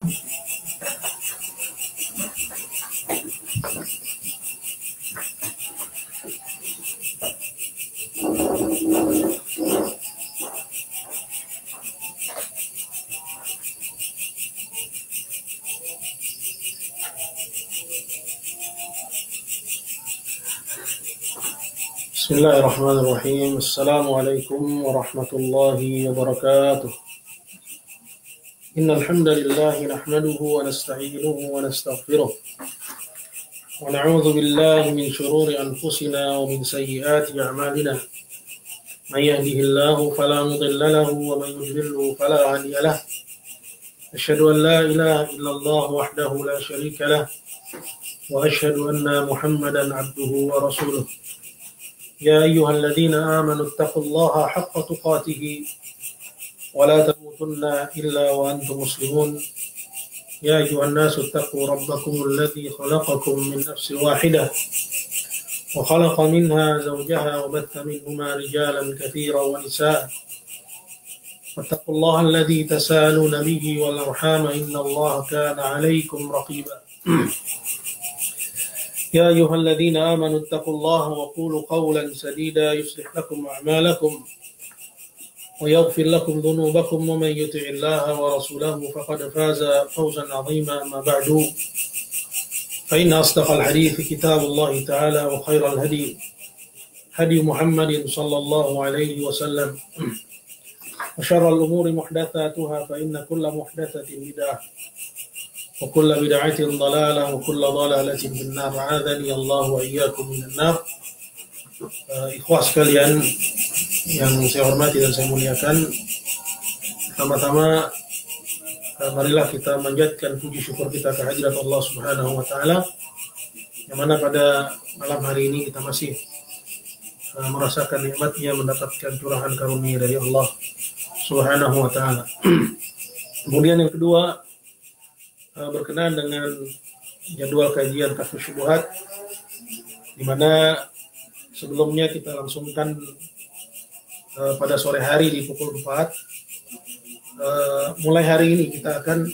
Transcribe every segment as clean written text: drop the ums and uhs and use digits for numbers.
Bismillahirrahmanirrahim. Assalamualaikum warahmatullahi wabarakatuh. Innal hamdalillah nahmaduhu wa nasta'inuhu wa nastaghfiruh. Wa na'udzu billahi min shururi anfusina wa min sayyiati a'malina. May yahdihillahu fala mudilla lahu wa may yudlilhu fala hadiya lahu. Asyhadu an la ilaha illallah wahdahu la syarika lahu wa asyhadu anna Muhammadan 'abduhu wa rasuluh. يا أيها الذين آمنوا اتقوا الله حق تقاته ولا تموتن إلا وأنتم مسلمون يا أيها الناس اتقوا ربكم الذي خلقكم من نفس واحدة وخلق منها زوجها وبث منهما رجالا كثيرا ونساء واتقوا الله الذي تساءلون به والأرحام إن الله كان عليكم رقيبا يا أيها الذين آمنوا اتقوا الله وقولوا قولا سديدا يصلح لكم أعمالكم ويغفر لكم ذنوبكم ومن يطع الله ورسوله فقد فاز فوزا عظيما. أما بعد فإن أصدق الحديث كتاب الله تعالى وخير الهدي هدي محمد صلى الله عليه وسلم وشر الأمور محدثاتها فإن كل محدثة بدعة وكل بدعة ضلالة وكل ضلالة في النار. أعاذني الله وإياكم من النار. Ikhwah sekalian yang saya hormati dan saya muliakan, pertama-tama marilah kita manjatkan puji syukur kita kehadirat Allah Subhanahu wa taala, yang mana pada malam hari ini kita masih merasakan nikmatnya mendapatkan curahan karunia dari Allah Subhanahu wa taala. Kemudian yang kedua, berkenaan dengan jadwal kajian Kashfus Syubhat, di mana sebelumnya kita langsungkan pada sore hari di pukul 4. Mulai hari ini kita akan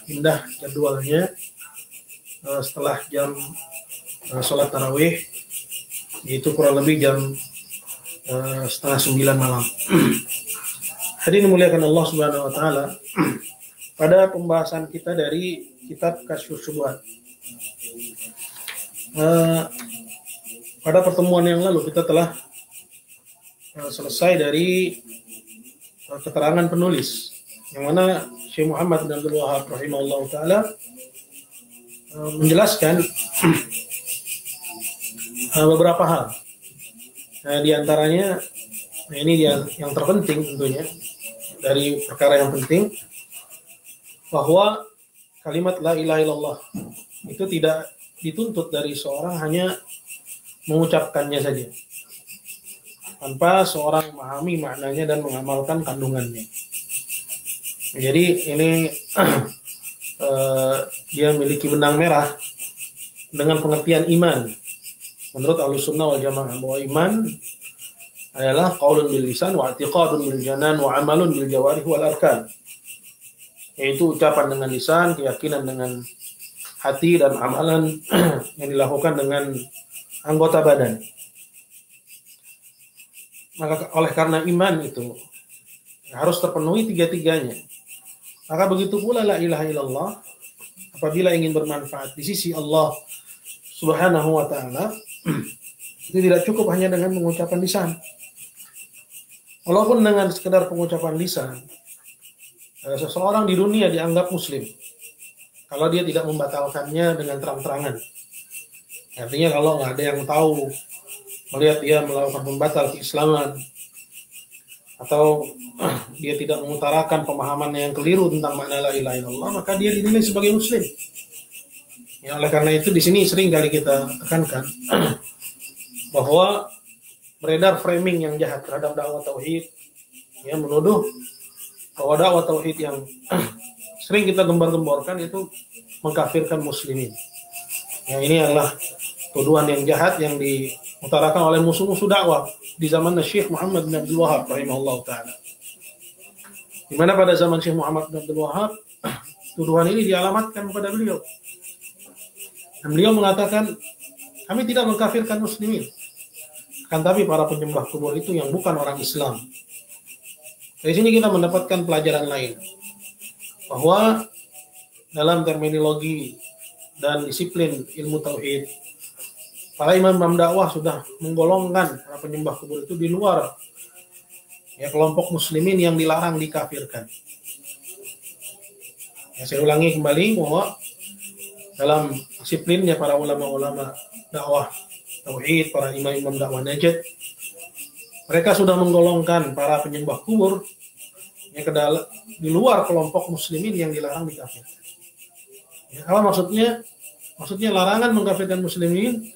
pindah jadwalnya setelah jam sholat tarawih, yaitu kurang lebih jam 8:30 malam. Hadirin dimuliakan Allah Subhanahu wa taala, pada pembahasan kita dari kitab Kashfus Syubhat, pada pertemuan yang lalu kita telah selesai dari keterangan penulis, yang mana Syekh Muhammad bin Abdul Wahhab rahimahullah taala menjelaskan beberapa hal. Di antaranya, ini yang terpenting tentunya dari perkara yang penting, bahwa kalimat la ilaha illallah itu tidak dituntut dari seorang hanya mengucapkannya saja, tanpa seorang memahami maknanya dan mengamalkan kandungannya. Jadi ini dia memiliki benang merah dengan pengertian iman. Menurut Ahlussunnah wal Jamaah, bahwa iman adalah qaulun bil lisan wa i'tiqadun bil janan wa amalun bil jawarih wal arkan, yaitu ucapan dengan lisan, keyakinan dengan hati, dan amalan yang dilakukan dengan anggota badan. Maka oleh karena iman itu harus terpenuhi tiga-tiganya, maka begitu pula la ilaha illallah apabila ingin bermanfaat di sisi Allah Subhanahu wa taala, itu tidak cukup hanya dengan mengucapkan lisan. Walaupun dengan sekedar pengucapan lisan, seseorang di dunia dianggap muslim kalau dia tidak membatalkannya dengan terang-terangan. Artinya kalau nggak ada yang tahu, melihat dia melakukan pembatal keislaman, atau dia tidak mengutarakan pemahaman yang keliru tentang makna la ilaha illallah, maka dia dinilai sebagai muslim. Ya, oleh karena itu di sini sering kali kita tekankan bahwa beredar framing yang jahat terhadap dakwah tauhid, yang menuduh bahwa dakwah tauhid yang sering kita gembar-gemborkan itu mengkafirkan muslimin. Ya, ini adalah tuduhan yang jahat yang diutarakan oleh musuh-musuh dakwah di zaman Syekh Muhammad bin Abdul Wahhab rahimahullah ta'ala. Di mana pada zaman Syekh Muhammad bin Abdul Wahhab, tuduhan ini dialamatkan kepada beliau. Dan beliau mengatakan, kami tidak mengkafirkan muslimin, akan tapi para penyembah kubur itu yang bukan orang Islam. Dari sini kita mendapatkan pelajaran lain, bahwa dalam terminologi dan disiplin ilmu tauhid, para imam dakwah sudah menggolongkan para penyembah kubur itu di luar kelompok muslimin yang dilarang dikafirkan. Saya ulangi kembali bahwa dalam disiplinnya para ulama-ulama dakwah tauhid, para imam dakwah najd, mereka sudah menggolongkan para penyembah kubur yang di luar kelompok muslimin yang dilarang dikafirkan. Apa maksudnya? Maksudnya larangan mengkafirkan muslimin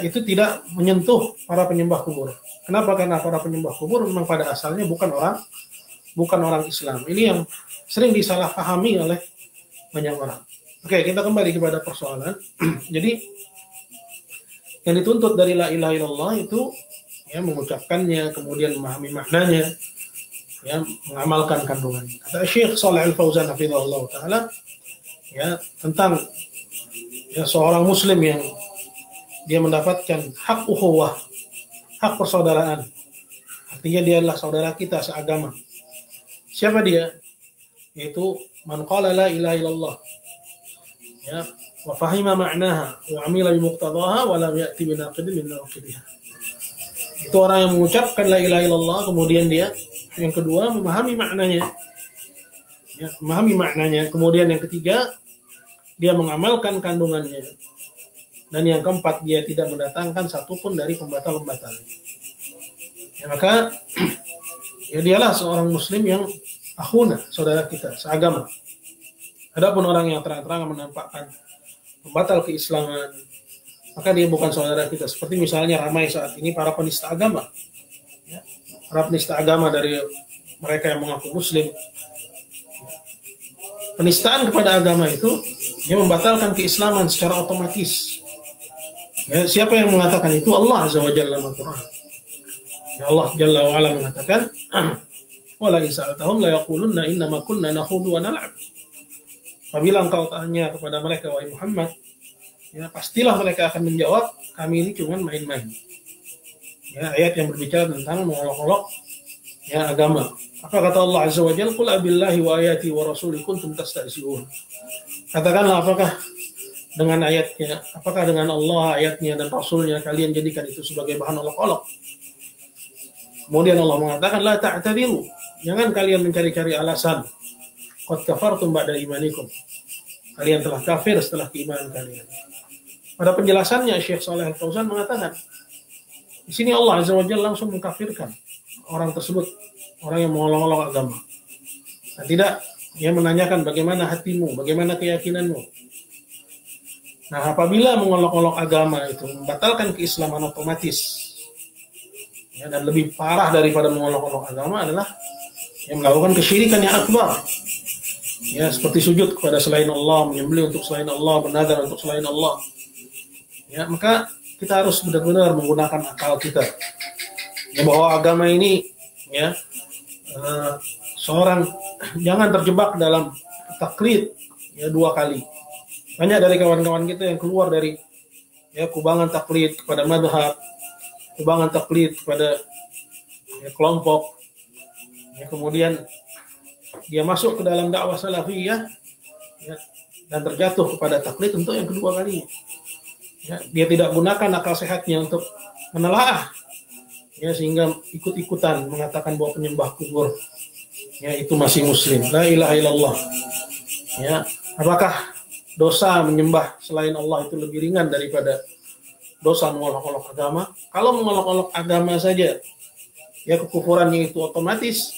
itu tidak menyentuh para penyembah kubur. Kenapa? Karena para penyembah kubur memang pada asalnya bukan orang Islam. Ini yang sering disalahpahami oleh banyak orang. Oke, kita kembali kepada persoalan. Jadi yang dituntut dari la ilaha illallah itu mengucapkannya, kemudian memahami maknanya, mengamalkan kandungannya. Kata Syekh Shalih Al-Fauzan hafizahullah taala tentang seorang muslim yang dia mendapatkan hak ukhuwah, hak persaudaraan. Artinya dia adalah saudara kita seagama. Siapa dia? Yaitu man qala la ilaha illallah wa fahima ma'naha wa amila bi muqtadaha wa lam ya'ti bi naqidin min naqidiha. Itu orang yang mengucapkan la ilaha illallah, kemudian dia yang kedua memahami maknanya. Memahami maknanya. Kemudian yang ketiga dia mengamalkan kandungannya. Dan yang keempat dia tidak mendatangkan satupun dari pembatal-pembatalnya. Maka dialah seorang muslim yang akhuna, saudara kita seagama. Adapun orang yang terang-terangan menampakkan pembatal keislaman, maka dia bukan saudara kita. Seperti misalnya ramai saat ini para penista agama. Para penista agama dari mereka yang mengaku muslim. Penistaan kepada agama itu dia membatalkan keislaman secara otomatis. Siapa yang mengatakan itu? Allah Azza wa Jalla dalam Al-Quran. Allah Jalla wa Ala mengatakan, "Wa la isa'atahum la yaqulunna innama kunna nakhudu wa nal'ab." Apabila engkau tanya kepada mereka, wahai Muhammad, pastilah mereka akan menjawab, kami ini cuma main-main. Ayat yang berbicara tentang mengolok-olok agama. Apa kata Allah Azza wa Jalla? Qul abillahi wa ayati wa rasuli kuntum tastahzi'un. Katakanlah, apakah dengan ayatnya, apakah dengan Allah, ayatnya dan rasulnya kalian jadikan itu sebagai bahan olok-olok? Kemudian Allah mengatakan, la ta'tadiru, jangan kalian mencari-cari alasan. Qad kafartum ba'da imanikum, kalian telah kafir setelah keimanan kalian. Pada penjelasannya Syekh Shalih Al-Fauzan mengatakan, di sini Allah Azza wa Jalla langsung mengkafirkan orang tersebut, orang yang mengolok-olok agama. Nah, tidak dia menanyakan bagaimana hatimu, bagaimana keyakinanmu. Nah, apabila mengolok-olok agama itu membatalkan keislaman otomatis, dan lebih parah daripada mengolok-olok agama adalah yang melakukan kesyirikan yang akbar. Seperti sujud kepada selain Allah, menyembelih untuk selain Allah, bernadar untuk selain Allah. Maka kita harus benar-benar menggunakan akal kita. Bahwa agama ini, seorang jangan terjebak dalam taklid dua kali. Banyak dari kawan-kawan kita yang keluar dari kubangan taklid kepada madhab, kubangan taklid kepada kelompok, kemudian dia masuk ke dalam dakwah salafiyah dan terjatuh kepada taklid untuk yang kedua kalinya. Dia tidak gunakan akal sehatnya untuk menelaah, sehingga ikut-ikutan mengatakan bahwa penyembah kubur itu masih muslim. La ilaha illallah. Apakah dosa menyembah selain Allah itu lebih ringan daripada dosa mengolok-olok agama? Kalau mengolok-olok agama saja kekufurannya itu otomatis,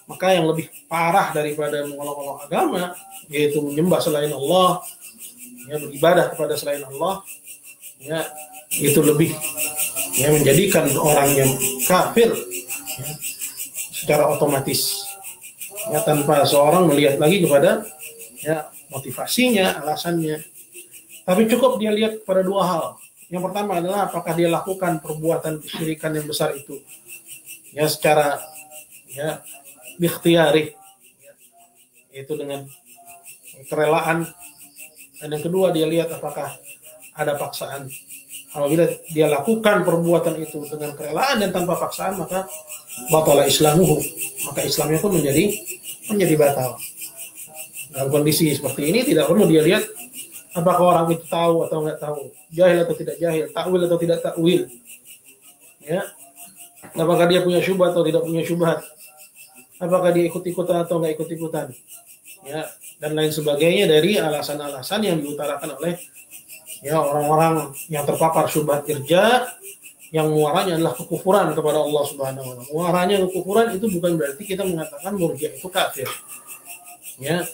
maka yang lebih parah daripada mengolok-olok agama yaitu menyembah selain Allah, beribadah kepada selain Allah, itu lebih menjadikan orang yang kafir secara otomatis, tanpa seorang melihat lagi kepada motivasinya, alasannya. Tapi cukup dia lihat pada dua hal. Yang pertama adalah apakah dia lakukan perbuatan kesyirikan yang besar itu secara bikhtiyari, yaitu dengan kerelaan, dan yang kedua dia lihat apakah ada paksaan. Apabila dia lakukan perbuatan itu dengan kerelaan dan tanpa paksaan, maka batala islamuhu, maka Islamnya pun menjadi batal. Dalam kondisi seperti ini tidak perlu dia lihat apakah orang itu tahu atau nggak tahu, jahil atau tidak jahil, takwil atau tidak takwil, ya, apakah dia punya syubhat atau tidak punya syubhat, apakah dia ikut-ikutan atau nggak ikut-ikutan, ya, dan lain sebagainya dari alasan-alasan yang diutarakan oleh ya orang-orang yang terpapar syubhat irja, yang muaranya adalah kekufuran kepada Allah Subhanahu wa taala. Muaranya kekufuran itu bukan berarti kita mengatakan murji'ah itu kafir. Ya.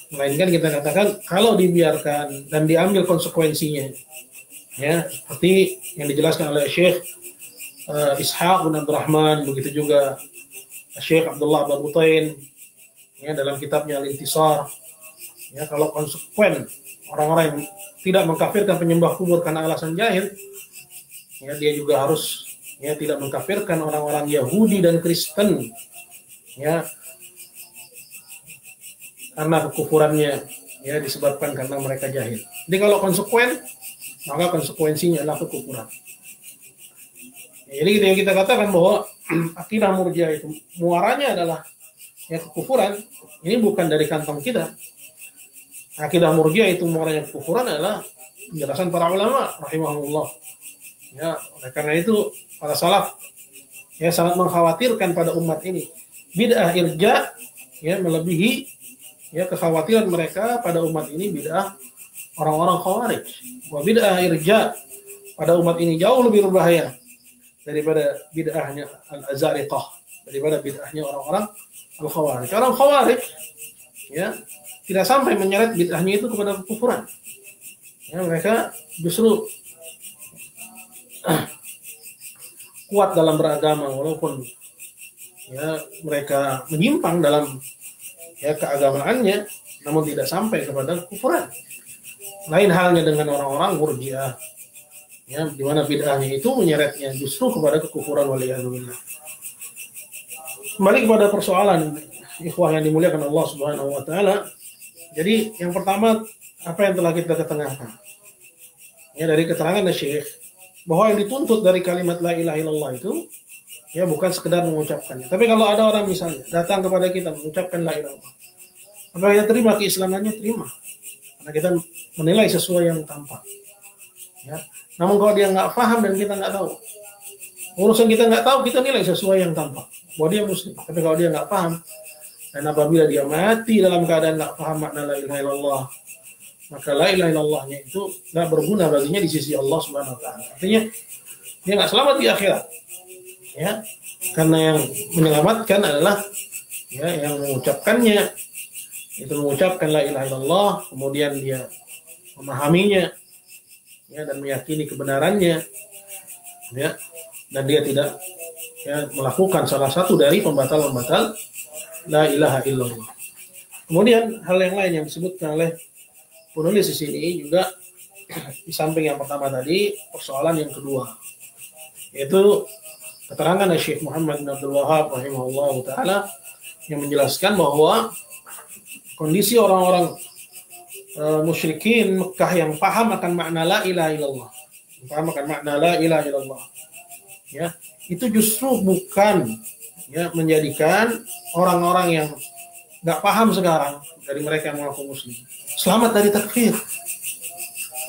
Melainkan kita katakan kalau dibiarkan dan diambil konsekuensinya. Ya, seperti yang dijelaskan oleh Syekh Ishaq bin Abdurrahman, begitu juga Syekh Abdullah Babutain ya dalam kitabnya Al-Intisar. Ya, kalau konsekuen orang-orang yang tidak mengkafirkan penyembah kubur karena alasan jahil, ya dia juga harus ya tidak mengkafirkan orang-orang Yahudi dan Kristen ya karena kekufurannya ya disebabkan karena mereka jahil. Jadi kalau konsekuen, maka konsekuensinya adalah kekufuran. Jadi yang kita katakan bahwa akidah murji'ah itu muaranya adalah ya kekufuran, ini bukan dari kantong kita. Akidah murji'ah itu muaranya kekufuran adalah penjelasan para ulama rahimahullah. Ya, oleh karena itu para salaf ya sangat mengkhawatirkan pada umat ini. Bid'ah irja ya melebihi ya kekhawatiran mereka pada umat ini bid'ah orang-orang khawarij. Bahwa bid'ah irja pada umat ini jauh lebih berbahaya daripada bid'ahnya al-azariqah, daripada bid'ahnya orang-orang al-khawarij. Orang khawarij ya tidak sampai menyeret bid'ahnya itu kepada kekufuran. Ya, mereka justru kuat dalam beragama walaupun ya mereka menyimpang dalam ya keagamaannya, namun tidak sampai kepada kekufuran. Lain halnya dengan orang-orang murji'ah ya di mana bid'ahnya itu menyeretnya justru kepada kekufuran waliyadzubillah. Kembali kepada persoalan ikhwah yang dimuliakan Allah Subhanahu wa taala. Jadi yang pertama apa yang telah kita ketengahkan? Ya dari keterangan Syekh bahwa yang dituntut dari kalimat la ilaha illallah itu ya bukan sekedar mengucapkannya. Tapi kalau ada orang misalnya datang kepada kita mengucapkan la ilaha illallah, apakah kita terima keislamannya? Terima. Karena kita menilai sesuai yang tampak. Ya. Namun kalau dia nggak paham dan kita nggak tahu, urusan kita nggak tahu, kita nilai sesuai yang tampak. Bahwa dia muslim. Tapi kalau dia nggak paham, dan apabila dia mati dalam keadaan nggak paham makna la ilaha illallah, maka la ilaha illallahnya itu nggak berguna baginya di sisi Allah Subhanahu wa taala. Artinya dia nggak selamat di akhirat. Ya. Karena yang menyelamatkan adalah ya yang mengucapkannya, itu mengucapkan la ilaha illallah, kemudian dia memahaminya ya dan meyakini kebenarannya ya, dan dia tidak ya melakukan salah satu dari pembatal-pembatal la ilaha illallah. Kemudian hal yang lain yang disebutkan oleh penulis di sini juga di samping yang pertama tadi, persoalan yang kedua yaitu keterangan Syekh Muhammad bin Abdul Wahhab rahimahullah taala yang menjelaskan bahwa kondisi orang-orang musyrikin Mekah yang paham akan makna la ilaha illallah, paham akan makna la ilaha illallah ya, itu justru bukan ya menjadikan orang-orang yang nggak paham sekarang dari mereka yang mengaku muslim selamat dari takfir.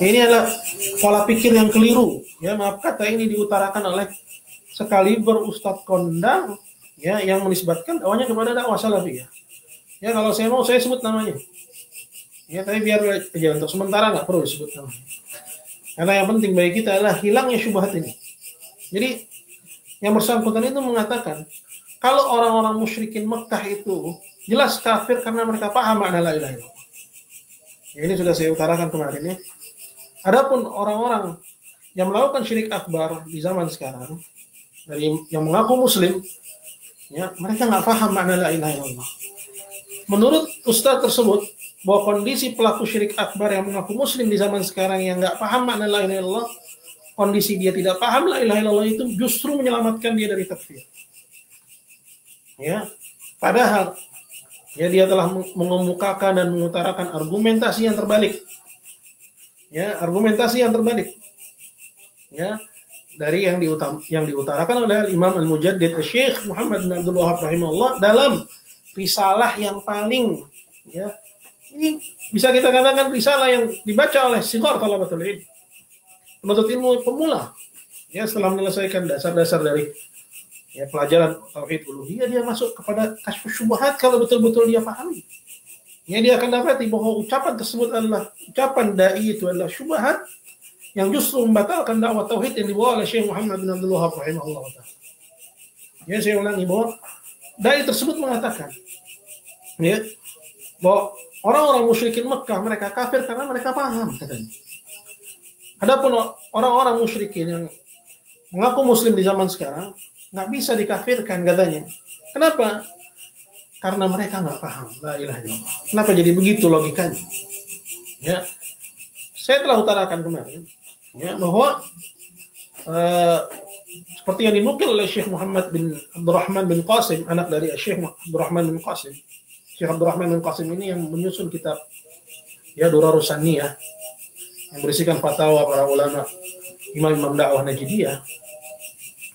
Ini adalah pola pikir yang keliru ya, maaf kata ini diutarakan oleh sekaliber Ustadz kondang ya yang menisbatkan dakwahnya kepada dakwah salafiyah. Ya kalau saya mau saya sebut namanya. Ya tapi biar aja untuk sementara nggak perlu disebut namanya. Karena yang penting bagi kita adalah hilangnya syubhat ini. Jadi yang bersangkutan itu mengatakan kalau orang-orang musyrikin Mekah itu jelas kafir karena mereka paham makna la ilaha illallah. Ya, ini sudah saya utarakan kemarin ya. Adapun orang-orang yang melakukan syirik akbar di zaman sekarang dari yang mengaku muslim ya mereka nggak paham makna la ilaha illallah. Menurut ustaz tersebut bahwa kondisi pelaku syirik akbar yang mengaku muslim di zaman sekarang yang nggak paham makna la ilaha illallah, kondisi dia tidak paham la ilaha illallah itu justru menyelamatkan dia dari takfir. Ya, padahal Ya, dia telah mengemukakan dan mengutarakan argumentasi yang terbalik. Ya, argumentasi yang terbalik. Ya, dari yang diutarakan oleh Imam Al-Mujaddid Syekh Muhammad bin Abdul Wahab rahimahullah dalam risalah yang paling, ya, ini bisa kita katakan risalah yang dibaca oleh sighar talabatul ilm, penuntut ilmu pemula. Ya, setelah menyelesaikan dasar-dasar dari, ya, pelajaran tauhid uluhiyah, dia masuk kepada kasyfus syubhat kalau betul-betul dia pahami. Ya, dia akan dapati bahwa ucapan tersebut adalah ucapan dai, itu adalah syubhat yang justru membatalkan dakwah tauhid yang dibawa oleh Syekh Muhammad bin Abdul Wahab rahimahullah taala. Ya, saya ulangi bahwa dai tersebut mengatakan, ya, bahwa orang-orang musyrikin Mekah mereka kafir karena mereka paham, katanya. Adapun orang-orang musyrikin yang mengaku muslim di zaman sekarang nggak bisa dikafirkan, katanya. Kenapa? Karena mereka nggak paham la ilaha illallah. Kenapa jadi begitu logikanya? Ya, saya telah utarakan kemarin, ya, bahwa seperti yang dinukil oleh Syekh Muhammad bin Abdurrahman bin Qasim, anak dari Syekh Abdurrahman bin Qasim. Syekh Abdurrahman bin Qasim ini yang menyusun kitab, ya, Durarus Saniyah, yang berisikan fatwa para ulama imam-imam dakwah Najdiyah.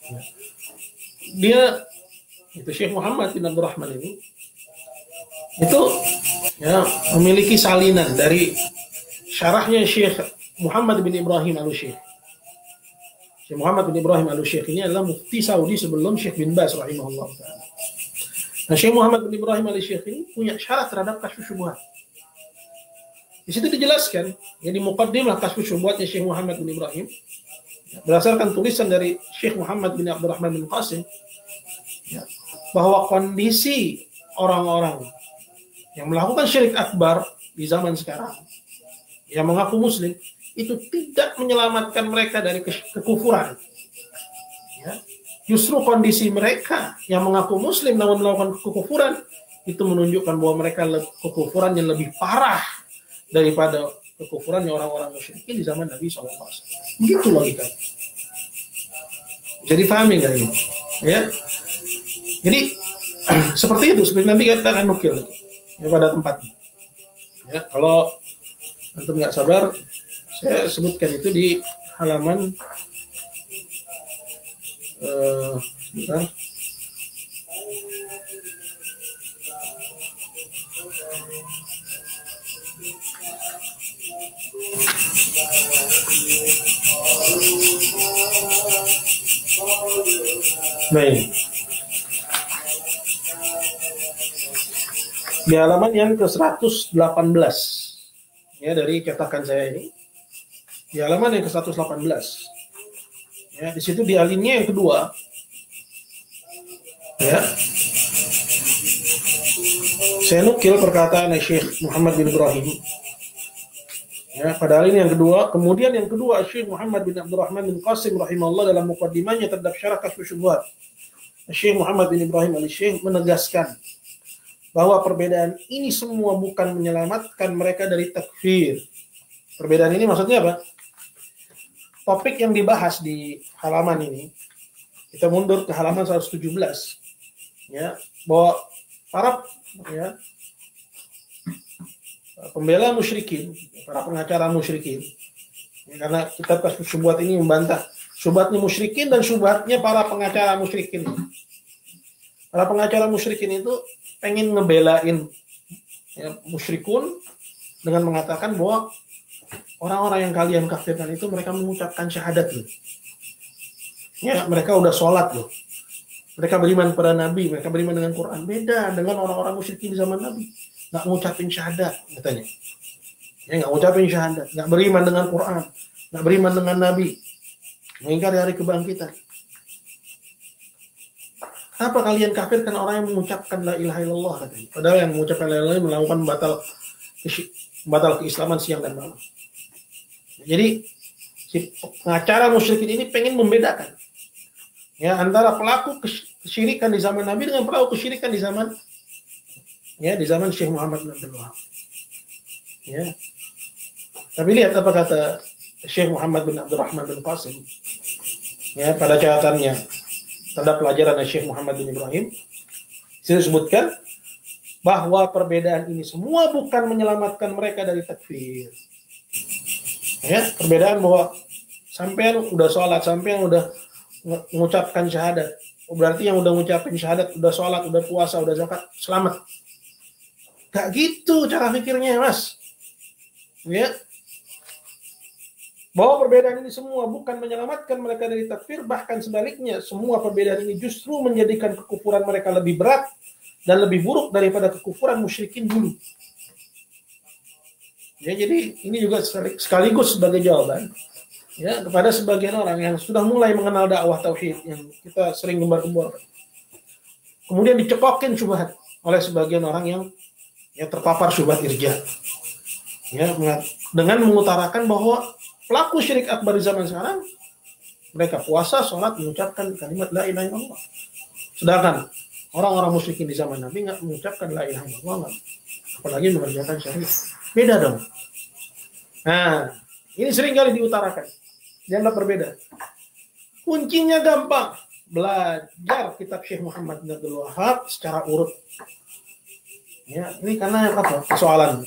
Ya. Dia itu Syekh Muhammad bin Abdurrahman ini itu, ya, memiliki salinan dari syarahnya Syekh Muhammad bin Ibrahim Al-Syekh. Syekh Muhammad bin Ibrahim Al-Syekh ini adalah mufti Saudi sebelum Syekh bin Baz rahimahullah ta'ala. Nah, Syekh Muhammad bin Ibrahim Al-Syekh ini punya syarah terhadap kasyfus syubhat. Di situ dijelaskan, ya, di muqaddimah kasyfus syubhatnya Syekh Muhammad bin Ibrahim, ya, berdasarkan tulisan dari Syekh Muhammad bin Abdurrahman bin Qasim, ya, bahwa kondisi orang-orang yang melakukan syirik akbar di zaman sekarang, yang mengaku muslim, itu tidak menyelamatkan mereka dari kekufuran. Ya. Justru kondisi mereka yang mengaku muslim namun melakukan kekufuran itu menunjukkan bahwa mereka kekufuran yang lebih parah daripada kekufurannya orang-orang musyrikin di zaman Nabi SAW. Begitu logikanya. Jadi pahami nggak ini? Ya. Jadi seperti itu, seperti nanti kita akan nukil, ya, pada tempatnya. Ya, kalau antum nggak sabar, saya sebutkan itu di halaman sebentar. Baik. Di halaman yang ke-118, ya, dari cetakan saya ini. Di halaman yang ke-118. Ya, di situ di alinea yang kedua. Ya. Saya nukil perkataan Syekh Muhammad bin Ibrahim. Ya, pada alinea yang kedua, kemudian yang kedua Syekh Muhammad bin Abdurrahman bin Qasim rahimahullah dalam muqaddimahnya terhadap syarah kasyfus syubhat. Syekh Muhammad bin Ibrahim Al-Syekh menegaskan bahwa perbedaan ini semua bukan menyelamatkan mereka dari takfir. Perbedaan ini maksudnya apa? Topik yang dibahas di halaman ini, kita mundur ke halaman 117, ya, bahwa para, ya, pembela musyrikin, para pengacara musyrikin, ya, karena kitab kasyfus syubhat ini membantah syubhatnya musyrikin dan syubhatnya para pengacara musyrikin. Para pengacara musyrikin itu pengen ngebelain, ya, musyrikun dengan mengatakan bahwa orang-orang yang kalian kafirkan itu mereka mengucapkan syahadat loh. Ya, mereka udah sholat loh. Mereka beriman kepada Nabi, mereka beriman dengan Quran. Beda dengan orang-orang musyrikin di zaman Nabi. Nggak ngucapin syahadat, katanya. Ya, nggak ngucapin syahadat, nggak beriman dengan Quran, nggak beriman dengan Nabi, mengingkari hari kebangkitan. Kenapa kalian kafirkan orang yang mengucapkan la ilaha illallah, katanya. Padahal yang mengucapkan la ilaha illallah melakukan batal keislaman siang dan malam. Jadi si pengacara musyrikin ini pengen membedakan, ya, antara pelaku kesyirikan di zaman Nabi dengan pelaku kesyirikan di zaman, ya, di zaman Syekh Muhammad bin Abdul Wahab. Ya. Tapi lihat apa kata Syekh Muhammad bin Abdurrahman bin Qasim, ya, pada catatannya terhadap pelajaran Syekh Muhammad bin Ibrahim. Saya sebutkan bahwa perbedaan ini semua bukan menyelamatkan mereka dari takfir. Ya, perbedaan bahwa sampean udah sholat, sampean udah mengucapkan syahadat, berarti yang udah mengucapkan syahadat, udah sholat, udah puasa, udah zakat, selamat. Gak gitu cara pikirnya, Mas. Ya, bahwa perbedaan ini semua bukan menyelamatkan mereka dari takfir, bahkan sebaliknya, semua perbedaan ini justru menjadikan kekufuran mereka lebih berat dan lebih buruk daripada kekufuran musyrikin dulu. Ya, jadi ini juga sekaligus sebagai jawaban ya kepada sebagian orang yang sudah mulai mengenal dakwah tauhid yang kita sering gembar-gembor. Kemudian dicekokin syubhat oleh sebagian orang yang terpapar syubhat irja. Ya, dengan mengutarakan bahwa pelaku syirik akbar di zaman sekarang mereka puasa, sholat, mengucapkan kalimat la ilaha illallah. Sedangkan orang-orang musyrikin di zaman Nabi nggak mengucapkan la ilaha illallah, apalagi mengerjakan syariat. Beda dong. Nah, ini sering kali diutarakan. Dianggap berbeda. Kuncinya gampang. Belajar kitab Syekh Muhammad bin Abdul Wahab secara urut. Ya, ini karena apa? Persoalan.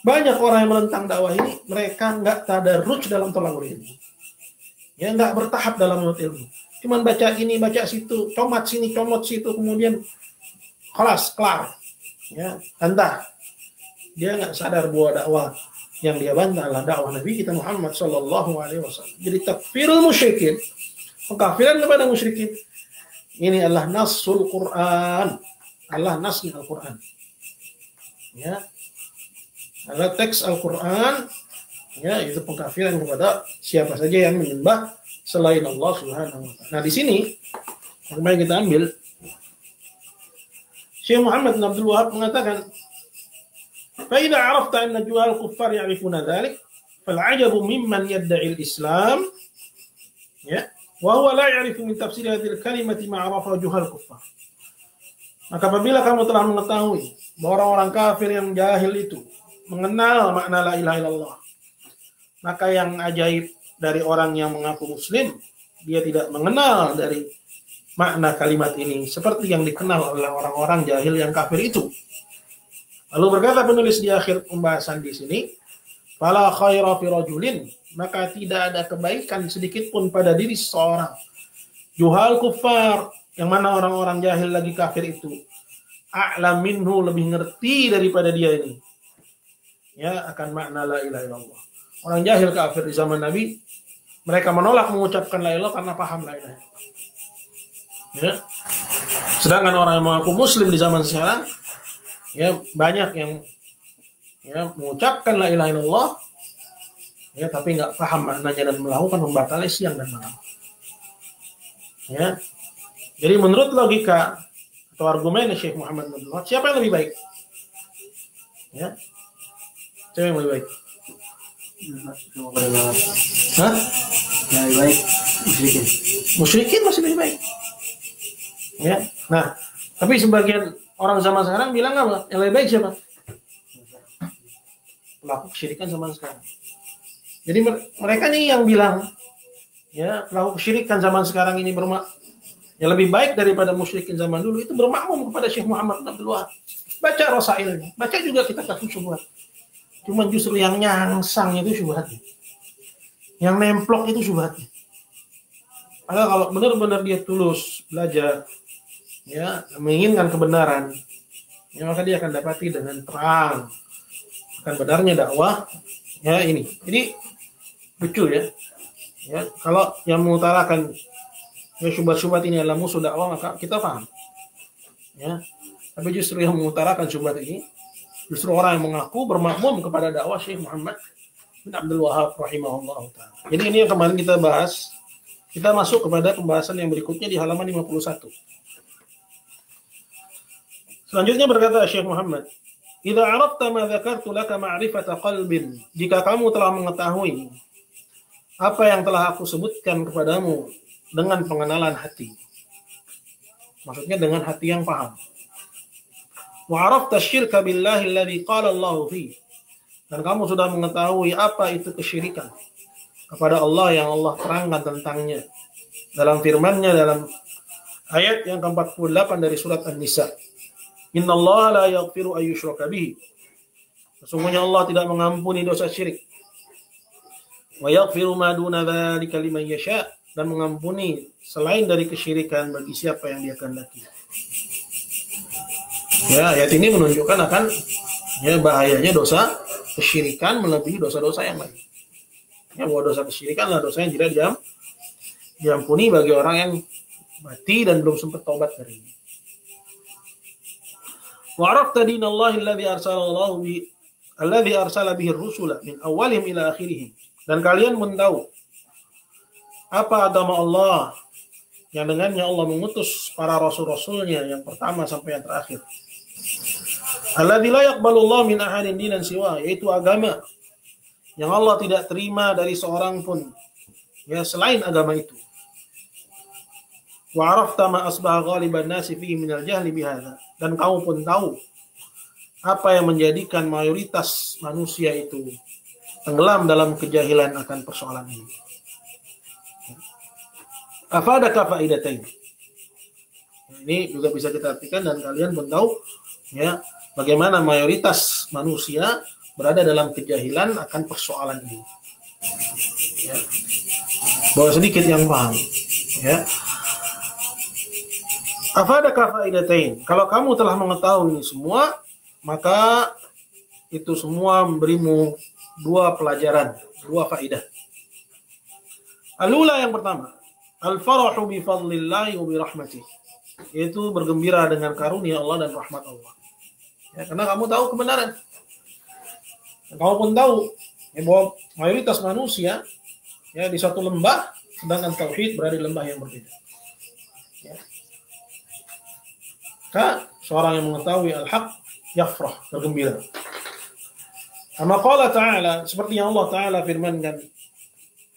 Banyak orang yang menentang dakwah ini, mereka nggak tadarruj dalam thalabul ilmi. Ya, nggak bertahap dalam menuntut ilmu. Cuman baca ini, baca situ, comot sini, comot situ, kemudian kelar. Ya, entah. Dia nggak sadar bahwa dakwah yang dia bantah adalah dakwah Nabi kita Muhammad Sallallahu Alaihi Wasallam. Jadi takfirul musyrikin, pengkafiran kepada musyrikin, ini adalah nasul Quran, adalah nasnya Al-Quran. Ya, adalah teks Al-Quran. Ya, itu pengkafiran kepada siapa saja yang menyembah selain Allah Subhanahu Wa Taala. Nah, di sini kemarin kita ambil Syekh Muhammad bin Abdul Wahab mengatakan, فإذا عرفت أن جهال الكفار يعرفون ذلك فالعجب ممن يدعي الإسلام وهو لا يعرف من تفسير هذه الكلمة ما عرفه جهال الكفار. Maka apabila kamu telah mengetahui bahwa orang-orang kafir yang jahil itu mengenal makna la ilaha illallah, maka yang ajaib dari orang yang mengaku muslim, dia tidak mengenal dari makna kalimat ini seperti yang dikenal oleh orang-orang jahil yang kafir itu. Lalu berkata penulis di akhir pembahasan di sini, fala khaira fi rajulin, maka tidak ada kebaikan sedikit pun pada diri seseorang. Juhal kuffar, yang mana orang-orang jahil lagi kafir itu, a'lam minhu, lebih ngerti daripada dia ini. Ya, akan makna la ilaha illallah. Orang jahil kafir di zaman Nabi, mereka menolak mengucapkan la ilaha karena paham la ilaha illallah. Ya. Sedangkan orang yang mengaku muslim di zaman sekarang, ya banyak yang mengucapkan la ilaha illallah ya tapi nggak paham maknanya dan melakukan pembatalnya siang dan malam. Ya. Jadi menurut logika atau argumen Syekh Muhammad bin Abdul Wahab, siapa yang lebih baik? Ya. Siapa yang lebih baik? Hah? Yang lebih baik musyrikin. Musyrikin masih lebih baik. Ya. Nah, tapi sebagian orang zaman sekarang bilang apa? Yang lebih baik siapa? Pelaku kesyirikan zaman sekarang. Jadi mereka nih yang bilang, ya pelaku kesyirikan zaman sekarang ini yang lebih baik daripada musyrikin zaman dulu, itu bermakmum kepada Syekh Muhammad bin Abdul Wahab. Baca Rasailnya, baca juga kitab syubhat. Cuman justru yang nyangsang itu syubhatnya. Yang nemplok itu syubhatnya. Padahal kalau benar-benar dia tulus belajar, ya menginginkan kebenaran, ya maka dia akan dapati dengan terang akan benarnya dakwah ya ini. Jadi lucu ya kalau yang mengutarakan ya syubhat-syubhat ini adalah musuh dakwah, maka kita paham ya. Tapi justru yang mengutarakan syubhat ini justru orang yang mengaku bermakmum kepada dakwah Syekh Muhammad bin Abdul Wahab rahimahullah ta'ala. Jadi ini yang kemarin kita bahas. Kita masuk kepada pembahasan yang berikutnya di halaman 51. Selanjutnya berkata Syekh Muhammad, "Idza 'arafta ma dzakartu laka ma'rifata qalbin." Jika kamu telah mengetahui apa yang telah aku sebutkan kepadamu dengan pengenalan hati. Maksudnya dengan hati yang paham. Wa 'arafta syirka billahi alladhi qala Allah fi. Dan kamu sudah mengetahui apa itu kesyirikan kepada Allah yang Allah terangkan tentangnya dalam firman-Nya dalam ayat yang ke-48 dari surat An-Nisa. Innallaha la yaghfiru ay yushraka bihi. Sesungguhnya Allah tidak mengampuni dosa syirik. Wa yaghfiru ma duna dzalika liman yasha, dan mengampuni selain dari kesyirikan bagi siapa yang Dia kehendaki. Ya, ayat ini menunjukkan akan bahayanya dosa kesyirikan melebihi dosa-dosa yang lain. Ya, bahwa dosa kesyirikan adalah dosa yang tidak diampuni bagi orang yang mati dan belum sempat taubat darinya. Wa arafta dinallahi alladhi arsala bihi ar-rusula min awwalihim ila akhirihim. Dan kalian tahu apa agama Allah yang dengannya Allah mengutus para rasul-rasulnya yang pertama sampai yang terakhir. Alladzi la yaqbalullahu min ahadin dinan siwa, yaitu agama yang Allah tidak terima dari seorang pun selain agama itu. Wa arafta ma asbaha ghaliban nasi fihi minal jahli bihadza, dan kamu pun tahu apa yang menjadikan mayoritas manusia itu tenggelam dalam kejahilan akan persoalan ini. Afadaka faidatain. Ini juga bisa kita artikan, dan kalian pun tahu bagaimana mayoritas manusia berada dalam kejahilan akan persoalan ini. Bahwa sedikit yang paham. Afadaka faidatain. Kalau kamu telah mengetahui ini semua, maka itu semua memberimu dua pelajaran, dua faidah. Alula, yang pertama, al-farahu bi fadlillahi wa bi rahmatih, yaitu bergembira dengan karunia Allah dan rahmat Allah. Karena kamu tahu kebenaran. Kamu pun tahu bahwa mayoritas manusia di satu lembah, sedangkan tauhid berada di lembah yang berbeda. Maka seorang yang mengetahui al-haq yafrah, bergembira. Amma qala ta'ala, seperti yang Allah Ta'ala firmankan,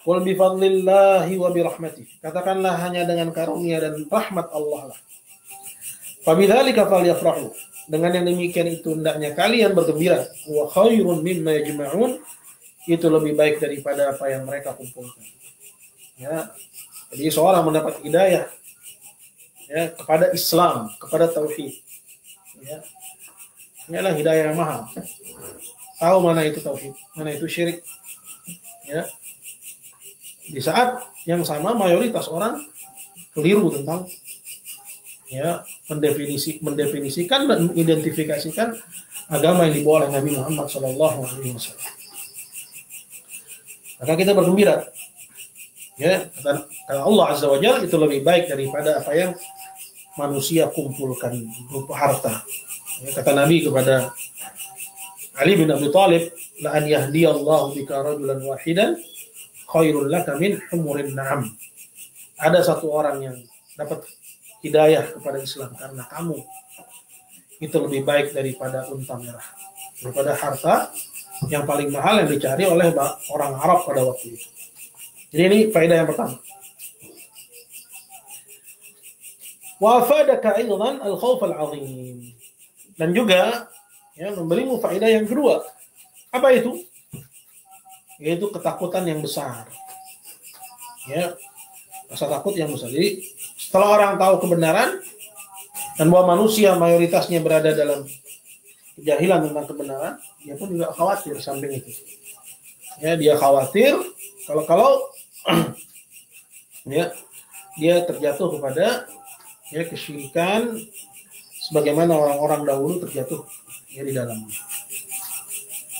qul bi fadlillahi wa bi rahmatih, katakanlah hanya dengan karunia dan rahmat Allah lah. Fa bidzalika falyafrahu, dengan yang demikian itu hendaknya kalian bergembira. Wa khairun mimma yajma'un, itu lebih baik daripada apa yang mereka kumpulkan. Jadi seorang mendapat hidayah kepada Islam, kepada tauhid. Ini adalah hidayah yang mahal. Tahu mana itu tauhid, mana itu syirik. Di saat yang sama mayoritas orang keliru tentang mendefinisikan dan mengidentifikasikan agama yang dibawa oleh Nabi Muhammad SAW. Maka kita bergembira. Kata Allah Azza wa Jalla, itu lebih baik daripada apa yang manusia kumpulkan berupa harta. Kata Nabi kepada Ali bin Abi Thalib, la an yahdiyallahu bika rajulan wahidan khairul laka min humurin na'am. Ada satu orang yang dapat hidayah kepada Islam karena kamu, itu lebih baik daripada unta merah, daripada harta yang paling mahal yang dicari oleh orang Arab pada waktu itu. Jadi ini faedah yang pertama. Wa afadaka aidan al-khauf al-'azim. Dan juga memberimu faedah yang kedua. Apa itu? Yaitu ketakutan yang besar. Rasa takut yang besar. Jadi setelah orang tahu kebenaran dan bahwa manusia mayoritasnya berada dalam kejahilan tentang kebenaran, dia pun juga khawatir samping itu. Dia khawatir kalau dia terjatuh kepada kesyirikan sebagaimana orang-orang dahulu terjatuh di dalamnya.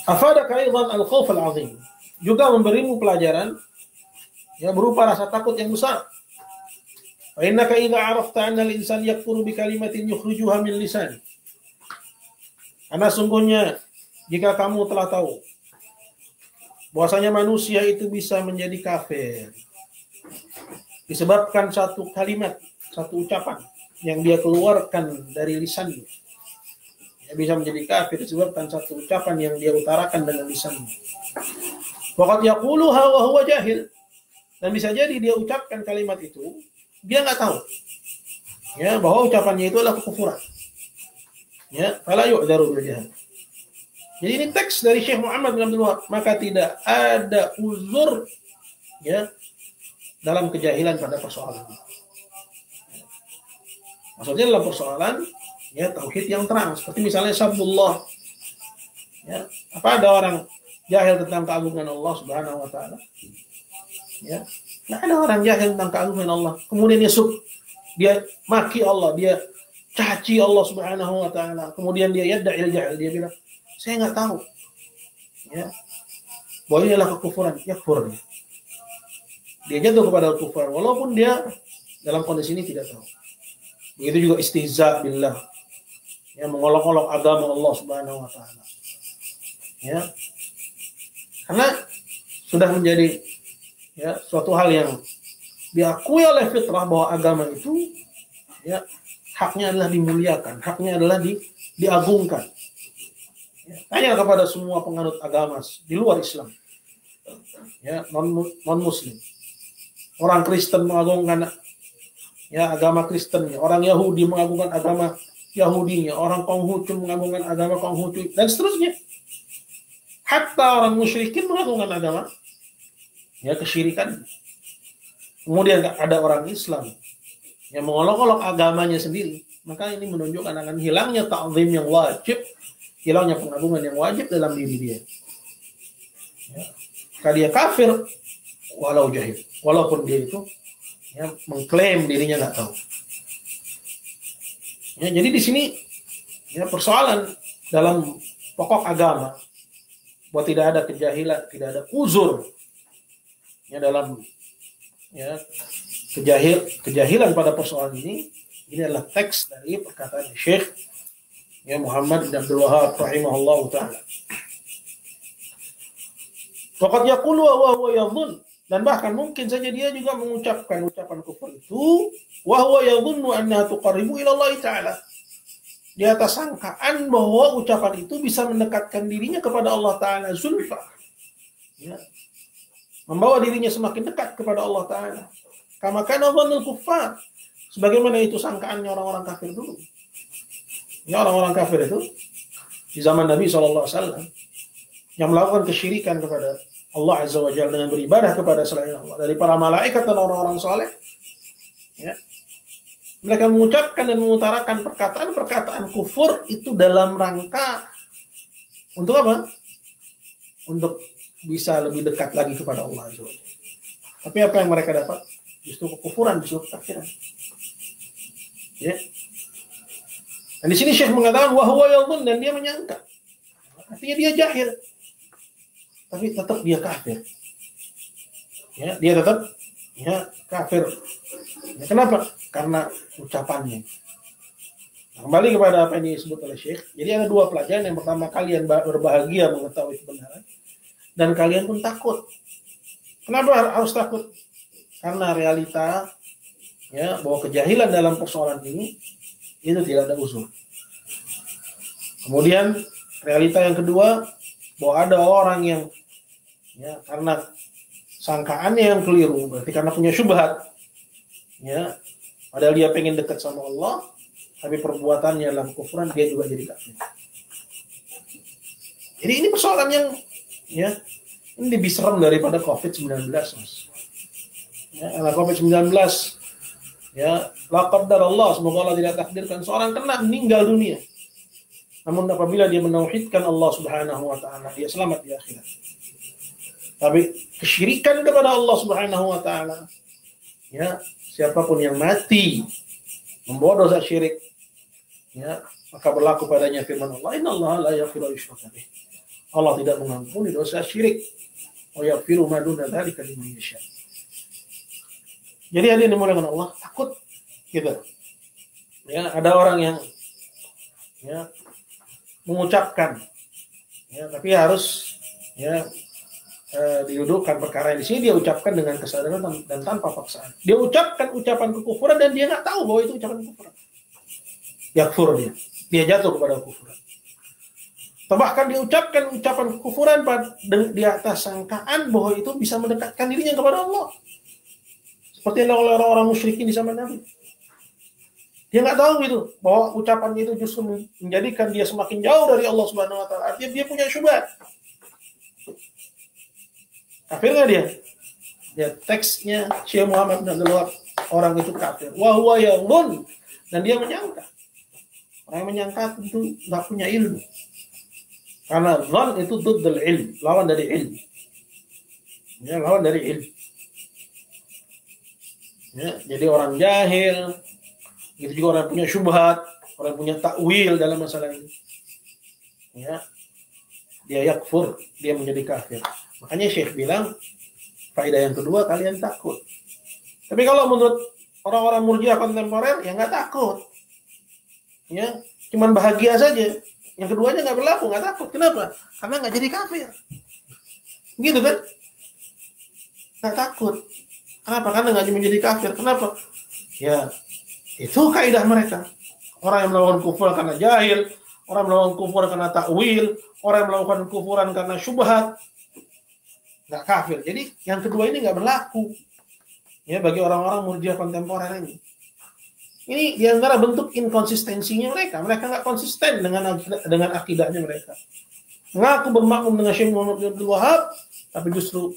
Afadaka aidan al-khauf al-'azim, juga memberimu pelajaran berupa rasa takut yang besar. Fa innaka idza 'arafta anna al-insan yakfuru bi kalimatin yukhrijuha min lisan. Karena sungguhnya jika kamu telah tahu bahwasanya manusia itu bisa menjadi kafir disebabkan satu kalimat, satu ucapan yang dia keluarkan dari lisannya. Bisa menjadi kafir disebabkan satu ucapan yang dia utarakan dengan lisannya. Waqad yaquluha wa huwa jahil. Dan bisa jadi dia ucapkan kalimat itu, dia nggak tahu bahwa ucapannya itu adalah kekufuran. Fala yu'dzaru bil jahl. Jadi ini teks dari Syekh Muhammad bin Abdul Wahab, maka tidak ada uzur dalam kejahilan pada persoalan ini. Maksudnya dalam persoalan Ya, tauhid yang terang. Seperti misalnya sabullah. Ya, apa ada orang jahil tentang keagungan Allah Subhanahu wa taala? Ya. Nggak ada orang jahil tentang keagungan Allah. Kemudian dia maki Allah, dia caci Allah Subhanahu wa taala. Kemudian dia yad'il jahil, dia bilang, "Saya nggak tahu." Ya. Bahwa ini adalah kekufuran, yakfur dia. Dia jatuh kepada kufur walaupun dia dalam kondisi ini tidak tahu. Begitu juga istihza billah. Ya, mengolok-olok agama Allah Subhanahu wa taala. Ya. Karena sudah menjadi ya suatu hal yang diakui oleh fitrah bahwa agama itu ya haknya adalah dimuliakan, haknya adalah diagungkan. Ya, tanya kepada semua penganut agama di luar Islam. Ya, non muslim. Orang Kristen mengagungkan ya agama Kristennya, orang Yahudi mengagungkan agama Yahudinya, orang Konghucu mengagungkan agama Konghucu, dan seterusnya. Hatta orang musyrikin mengagungkan agama ya kesyirikan. Kemudian ada orang Islam yang mengolok-olok agamanya sendiri, maka ini menunjukkan akan hilangnya ta'zim yang wajib, hilangnya pengagungan yang wajib dalam diri dia. Ya. Maka dia kafir walau jahil, walaupun dia itu ya, mengklaim dirinya nggak tahu. Ya, jadi di sini ya persoalan dalam pokok agama bahwa tidak ada kejahilan, tidak ada uzur ya dalam ya kejahilan pada persoalan ini. Ini adalah teks dari perkataan Syekh ya Muhammad bin Abdul Wahhab rahimahullahu taala. Faqad yaqulu wa huwa yadhun, dan bahkan mungkin saja dia juga mengucapkan ucapan kufur itu wa huwa yadhunnu annaha tuqarribu ila Allah taala. Di atas sangkaan bahwa ucapan itu bisa mendekatkan dirinya kepada Allah taala zulfa. Ya. Membawa dirinya semakin dekat kepada Allah taala. Kama kana dhannul kuffar. Sebagaimana itu sangkaannya orang-orang kafir dulu. Ya, orang-orang kafir itu di zaman Nabi SAW yang melakukan kesyirikan kepada Allah Azza wa Jalla dengan beribadah kepada selain Allah, dari para malaikat dan orang-orang saleh, ya, mereka mengucapkan dan mengutarakan perkataan-perkataan kufur itu dalam rangka untuk apa? Untuk bisa lebih dekat lagi kepada Allah Azza wa Jalla. Tapi apa yang mereka dapat? Justru kekufuran, justru kekafiran. Ya. Dan di sini Syekh mengatakan wahwa yadhun, dan dia menyangka. Artinya dia jahil. Tapi tetap dia kafir. Ya, dia tetap ya kafir. Ya, kenapa? Karena ucapannya. Nah, kembali kepada apa yang disebut oleh Syekh. Jadi ada dua pelajaran. Yang pertama, kalian berbahagia mengetahui kebenaran, dan kalian pun takut. Kenapa harus takut? Karena realita ya bahwa kejahilan dalam persoalan ini itu tidak ada uzur. Kemudian realita yang kedua, bahwa ada orang yang ya karena sangkaannya yang keliru, berarti karena punya syubhat, ya padahal dia pengen dekat sama Allah, tapi perbuatannya dalam kufuran, dia juga jadi kafir. Jadi ini persoalan yang ya ini lebih serem daripada COVID-19, Mas. Ya, karena COVID-19 ya la qaddar Allah, semoga Allah tidak takdirkan seorang kena meninggal dunia. Namun apabila dia menauhidkan Allah Subhanahu wa taala, dia selamat di akhirat. Tapi kesyirikan kepada Allah Subhanahu wa taala, ya, siapapun yang mati membawa dosa syirik, ya, maka berlaku padanya firman Allah, innallaha la yaghfiru yushraka bih. Allah tidak mengampuni dosa syirik. Wa yaghfiru ma duna dzalika liman yasha. Jadi hadirin dimuliakan Allah, takut gitu. Ya, ada orang yang ya mengucapkan ya, tapi harus ya didudukkan perkara yang di sini dia ucapkan dengan kesadaran dan tanpa paksaan. Dia ucapkan ucapan kekufuran dan dia nggak tahu bahwa itu ucapan kekufuran. Yakfur dia jatuh kepada kekufuran. Atau bahkan dia ucapkan ucapan kekufuran di atas sangkaan bahwa itu bisa mendekatkan dirinya kepada Allah. Seperti yang oleh orang-orang musyrikin di zaman Nabi. Dia nggak tahu gitu bahwa ucapannya itu justru menjadikan dia semakin jauh dari Allah Subhanahu wa taala. Artinya dia punya syubhat. Kafir nggak dia? Ya, teksnya Syekh Muhammad bin Abdul Wahhab, orang itu kafir. Wa huwa yadhun, dan dia menyangka. Orang yang menyangka itu nggak punya ilmu. Karena zon itu duddul ilm, lawan dari ilmu. Ya, lawan dari ilmu. Ya, jadi orang jahil, gitu juga orang punya syubhat, orang punya takwil dalam masalah ini. Ya, dia yakfur, dia menjadi kafir. Makanya Syekh bilang, faedah yang kedua kalian takut. Tapi kalau menurut orang-orang murjiah kontemporer, ya nggak takut. Ya, cuman bahagia saja. Yang keduanya nggak berlaku, nggak takut. Kenapa? Karena nggak jadi kafir. Gitu kan? Nggak takut. Kenapa? Karena nggak menjadi kafir. Kenapa? Ya, itu kaidah mereka. Orang yang melakukan kufur karena jahil, orang yang melakukan kufur karena takwil, orang yang melakukan kufuran karena syubhat, nggak kafir. Jadi yang kedua ini nggak berlaku. Ya, bagi orang-orang murjiah kontemporer ini. Ini diantara bentuk inkonsistensinya mereka. Mereka nggak konsisten dengan akidahnya mereka. Mengaku bermakmum dengan Syekh Muhammad bin Abdul Wahab, tapi justru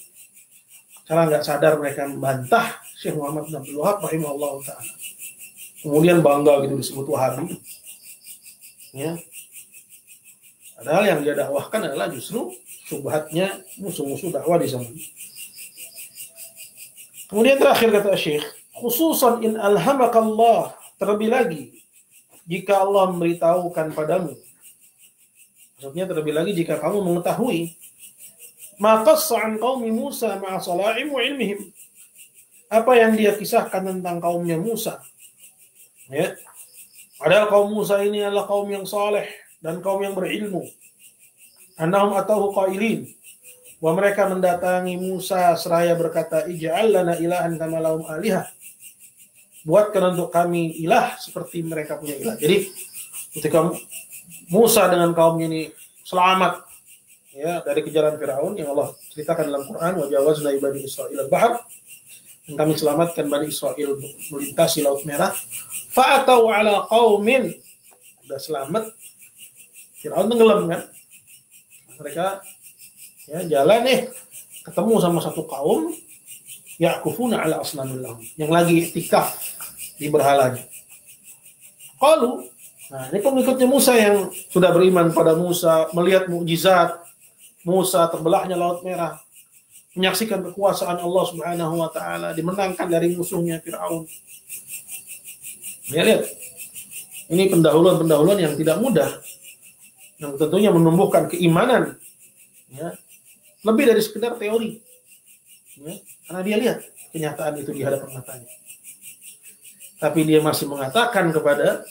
cara nggak sadar mereka membantah Syekh Muhammad bin Abdul Wahab rahimahullah ta'ala. Kemudian bangga gitu disebut Wahabi. Ya. Padahal yang dia dakwahkan adalah justru syubhatnya musuh-musuh dakwah di zaman. Kemudian terakhir kata Syekh, khususan in alhamakallah, terlebih lagi jika Allah memberitahukan padamu. Maksudnya terlebih lagi jika kamu mengetahui maka an qaumi Musa ma'a sala'im wa ilmihim. Apa yang dia kisahkan tentang kaumnya Musa. Ya. Padahal kaum Musa ini adalah kaum yang saleh dan kaum yang berilmu. Annahum atahu qailin. Wa mereka mendatangi Musa seraya berkata, ij'al lana ilahan kama lahum alihah. Buatkan untuk kami ilah seperti mereka punya ilah. Jadi ketika Musa dengan kaumnya ini selamat ya dari kejaran Firaun yang Allah ceritakan dalam Quran, wa jawazna ibadi Israil al-bahr, dan kami selamatkan Bani Israel melintasi Laut Merah. Fa'atau ala qaumin, sudah selamat, Firaun tenggelam kan. Mereka ya jalan ketemu sama satu kaum ya'kufuna ala asnamil lahum, yang lagi iktikaf di berhalanya. Qalu, nah ini pengikutnya Musa yang sudah beriman pada Musa, melihat mukjizat Musa terbelahnya Laut Merah, menyaksikan kekuasaan Allah Subhanahu wa taala, dimenangkan dari musuhnya Firaun. Ya, lihat. Ini pendahuluan-pendahuluan yang tidak mudah, yang tentunya menumbuhkan keimanan ya, lebih dari sekedar teori. Ya, karena dia lihat kenyataan itu di hadapan matanya. Tapi dia masih mengatakan kepada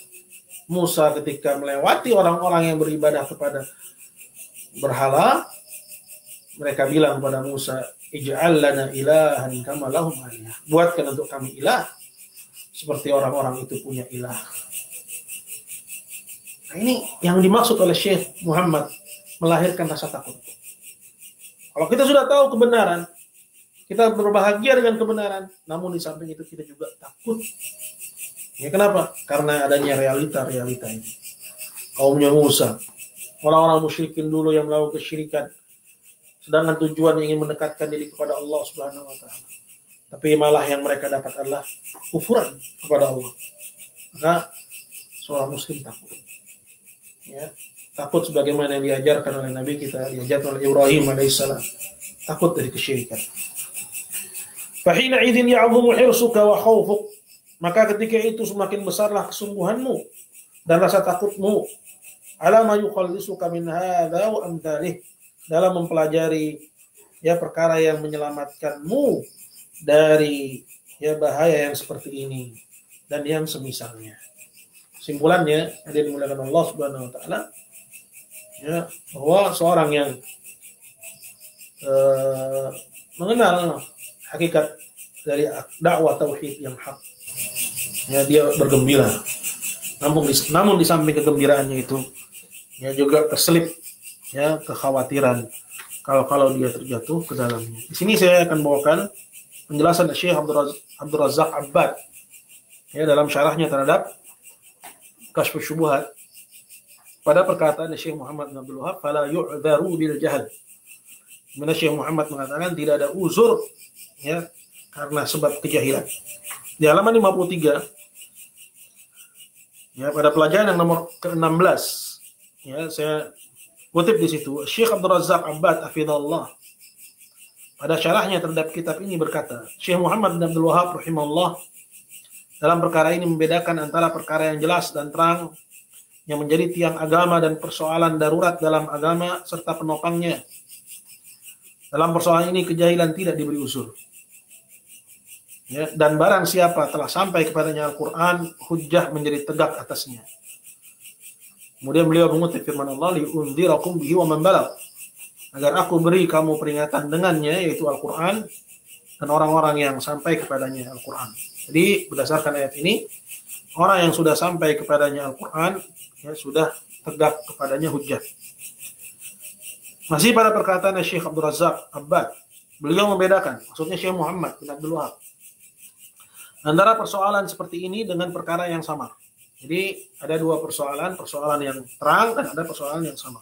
Musa ketika melewati orang-orang yang beribadah kepada berhala, mereka bilang kepada Musa, ij'al lana ilahan kama lahum alihah. Buatkan untuk kami ilah seperti orang-orang itu punya ilah. Nah, ini yang dimaksud oleh Syekh Muhammad, melahirkan rasa takut. Kalau kita sudah tahu kebenaran, kita berbahagia dengan kebenaran, namun di samping itu kita juga takut. Ya, kenapa? Karena adanya realita-realita ini. Kaumnya Musa, orang-orang musyrikin dulu yang melakukan kesyirikan, sedangkan tujuan ingin mendekatkan diri kepada Allah Subhanahu wa taala. Tapi malah yang mereka dapat adalah kufuran kepada Allah. Maka seorang muslim takut. Ya, takut sebagaimana yang diajarkan oleh Nabi kita, diajarkan oleh Ibrahim alaihissalam. Takut dari kesyirikan. Fahina idzin ya'dhumu hirsuka wa khawfuk. Maka ketika itu semakin besarlah kesungguhanmu dan rasa takutmu ala ma yukhallisuka min hadza wa amthalih, dalam mempelajari ya perkara yang menyelamatkanmu dari ya bahaya yang seperti ini dan yang semisalnya. Simpulannya yang dimuliakan Allah Subhanahu wa taala ya, bahwa seorang yang mengenal hakikat dari dakwah tauhid yang hak, ya dia bergembira. Namun di samping kegembiraannya itu, ya juga terselip ya kekhawatiran kalau dia terjatuh ke dalamnya. Di sini saya akan bawakan penjelasan Syekh Abdul Razak Abbad ya dalam syarahnya terhadap Kasyfus Syubuhat pada perkataan Syekh Muhammad bin Abdul Wahab, fala yu'dharu bil jahl. Mana Syekh Muhammad mengatakan tidak ada uzur ya karena sebab kejahilan. Di halaman 53 Ya, pada pelajaran yang nomor ke-16, ya, saya kutip di situ, Syekh Abdul Razak Abbad hafizahullah pada syarahnya terhadap kitab ini berkata, Syekh Muhammad bin Abdul Wahab rahimahullah dalam perkara ini membedakan antara perkara yang jelas dan terang yang menjadi tiang agama dan persoalan darurat dalam agama serta penopangnya. Dalam persoalan ini kejahilan tidak diberi uzur. Ya, dan barang siapa telah sampai kepadanya Al-Quran, hujjah menjadi tegak atasnya. Kemudian beliau mengutip firman Allah, li'unzirakum bihi wa man balagh, agar aku beri kamu peringatan dengannya, yaitu Al-Quran, dan orang-orang yang sampai kepadanya Al-Quran. Jadi berdasarkan ayat ini, orang yang sudah sampai kepadanya Al-Quran, ya, sudah tegak kepadanya hujjah. Masih pada perkataan Syekh Abdul Razak Abbad, beliau membedakan, maksudnya Syekh Muhammad bin Abdul Wahab, antara persoalan seperti ini dengan perkara yang samar. Jadi ada dua persoalan yang terang dan ada persoalan yang samar.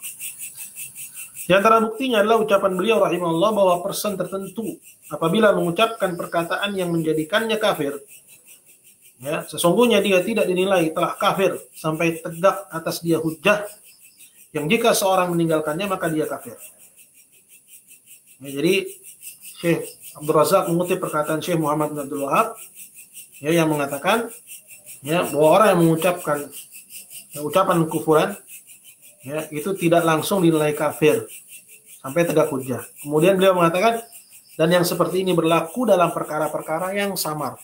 Di antara buktinya adalah ucapan beliau rahimahullah bahwa person tertentu apabila mengucapkan perkataan yang menjadikannya kafir, ya, sesungguhnya dia tidak dinilai telah kafir sampai tegak atas dia hujjah, yang jika seorang meninggalkannya maka dia kafir. Ya, jadi Syekh Abdul Razak mengutip perkataan Syekh Muhammad bin Abdul Wahab, ya, yang mengatakan, ya, bahwa orang yang mengucapkan, ya, ucapan kufuran, ya, itu tidak langsung dinilai kafir sampai tegak hujjah. Kemudian beliau mengatakan, dan yang seperti ini berlaku dalam perkara-perkara yang samar.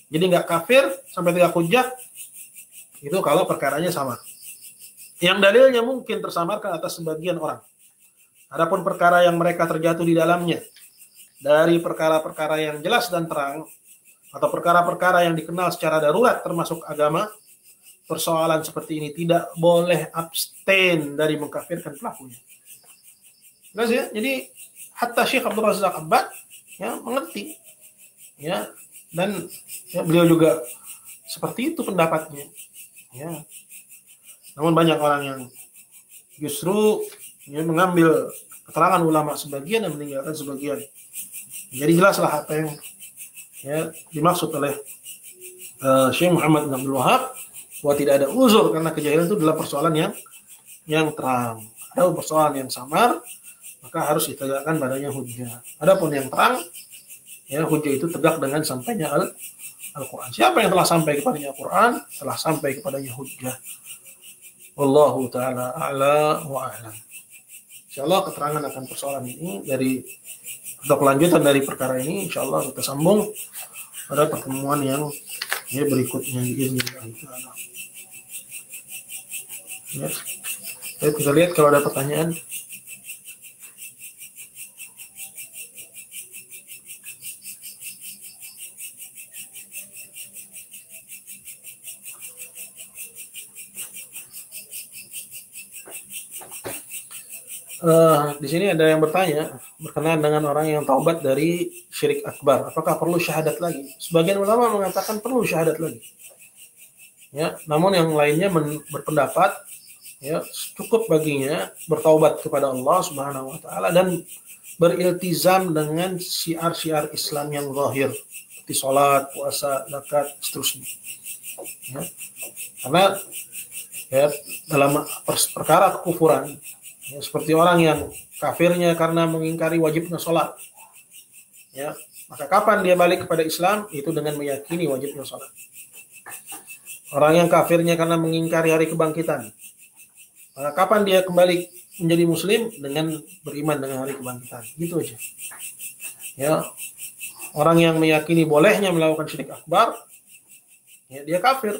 Jadi nggak kafir sampai tegak hujjah itu kalau perkaranya samar. Yang dalilnya mungkin tersamarkan atas sebagian orang. Adapun perkara yang mereka terjatuh di dalamnya dari perkara-perkara yang jelas dan terang, atau perkara-perkara yang dikenal secara darurat termasuk agama, persoalan seperti ini tidak boleh abstain dari mengkafirkan pelakunya. Jelas ya? Jadi hatta Syekh Abdul Razak Abbad, ya, mengerti, ya, dan, ya, beliau juga seperti itu pendapatnya, ya. Namun banyak orang yang justru, ya, mengambil keterangan ulama sebagian dan meninggalkan sebagian. Jadi jelaslah apa yang, ya, dimaksud oleh Syekh Muhammad bin Abdul Wahab, bahwa tidak ada uzur karena kejahilan itu adalah persoalan yang terang. Ada persoalan yang samar, maka harus ditegakkan padanya hujjah. Adapun yang terang, ya, hujjah itu tegak dengan sampainya Al-Quran. Siapa yang telah sampai kepadanya Al-Quran, telah sampai kepadanya hujjah. Wallahu ta'ala a'la wa a'lam. Insyaallah keterangan akan persoalan ini atau kelanjutan dari perkara ini insyaallah kita sambung pada pertemuan yang, ya, berikutnya insyaallah. Ya. Baik, kita lihat kalau ada pertanyaan. Di sini ada yang bertanya berkenaan dengan orang yang taubat dari syirik akbar, apakah perlu syahadat lagi? Sebagian ulama mengatakan perlu syahadat lagi. Ya, namun yang lainnya berpendapat, ya, cukup baginya bertaubat kepada Allah Subhanahu wa taala dan beriltizam dengan syiar-syiar Islam yang zahir seperti salat, puasa, zakat, seterusnya. Ya. Karena, ya, dalam perkara kekufuran, ya, seperti orang yang kafirnya karena mengingkari wajibnya sholat, ya, maka kapan dia balik kepada Islam? Itu dengan meyakini wajibnya sholat. Orang yang kafirnya karena mengingkari hari kebangkitan, maka kapan dia kembali menjadi muslim? Dengan beriman dengan hari kebangkitan. Gitu aja. Ya, orang yang meyakini bolehnya melakukan syirik akbar, ya, dia kafir,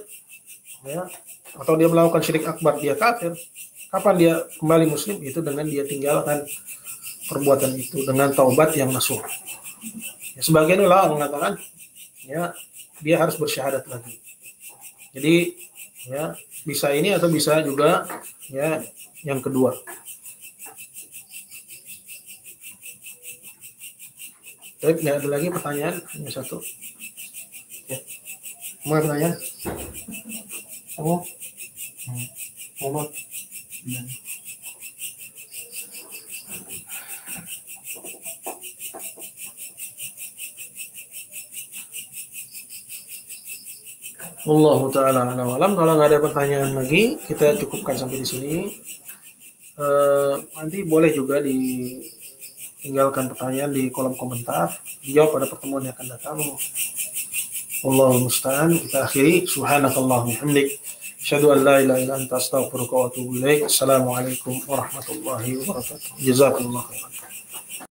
ya, atau dia melakukan syirik akbar, dia kafir. Kapan dia kembali muslim? Itu dengan dia tinggalkan perbuatan itu dengan taubat yang nasuh. Ya, sebagian ulama mengatakan, ya, dia harus bersyahadat lagi. Jadi, ya, bisa ini atau bisa juga, ya, yang kedua. Baik, nggak ada lagi pertanyaan, hanya satu. Ya. Mau pertanyaan? Kamu? Mau? Ya. Wallahu taala a'lam. Kalau nggak ada pertanyaan lagi, kita cukupkan sampai di sini. Nanti boleh juga ditinggalkan pertanyaan di kolom komentar. Dijawab pada pertemuan yang akan datang. Wallahu musta'an. Kita akhiri. Subhanakallahumma hamdik. Asyhadu an la ilaha illa anta astaghfiruka wa atubu ilaik. Assalamualaikum warahmatullahi wabarakatuh. Jazakallahu khairan.